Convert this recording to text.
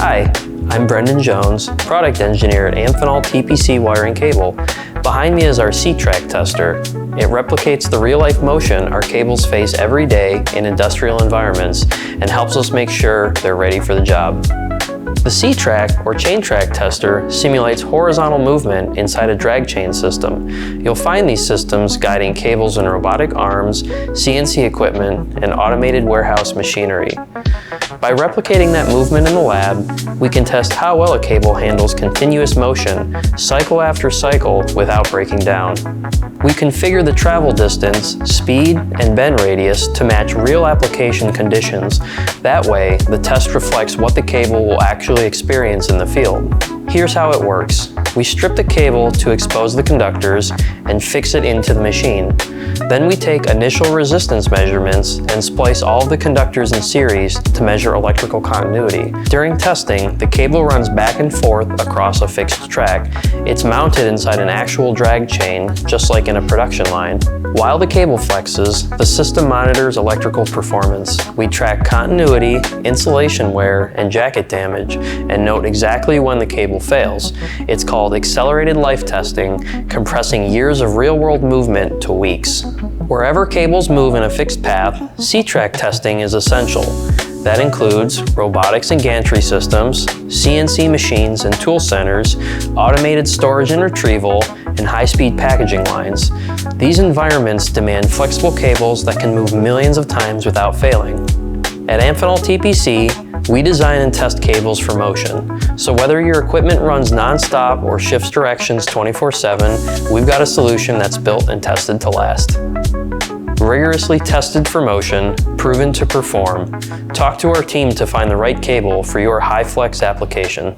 Hi, I'm Brendan Jones, Product Engineer at Amphenol TPC Wire and Cable. Behind me is our C-Track tester. It replicates the real-life motion our cables face every day in industrial environments and helps us make sure they're ready for the job. The C-Track, or chain track tester, simulates horizontal movement inside a drag chain system. You'll find these systems guiding cables in robotic arms, CNC equipment, and automated warehouse machinery. By replicating that movement in the lab, we can test how well a cable handles continuous motion, cycle after cycle, without breaking down. We configure the travel distance, speed, and bend radius to match real application conditions. That way, the test reflects what the cable will actually experience in the field. Here's how it works. We strip the cable to expose the conductors and fix it into the machine. Then we take initial resistance measurements and splice all of the conductors in series to measure electrical continuity. During testing, the cable runs back and forth across a fixed track. It's mounted inside an actual drag chain, just like in a production line. While the cable flexes, the system monitors electrical performance. We track continuity, insulation wear, and jacket damage, and note exactly when the cable fails. It's called accelerated life testing, compressing years of real-world movement to weeks. Wherever cables move in a fixed path, C-Track testing is essential. That includes robotics and gantry systems, CNC machines and tool centers, automated storage and retrieval, and high-speed packaging lines. These environments demand flexible cables that can move millions of times without failing. At Amphenol TPC, we design and test cables for motion. So whether your equipment runs non-stop or shifts directions 24/7, we've got a solution that's built and tested to last. Rigorously tested for motion, proven to perform. Talk to our team to find the right cable for your high-flex application.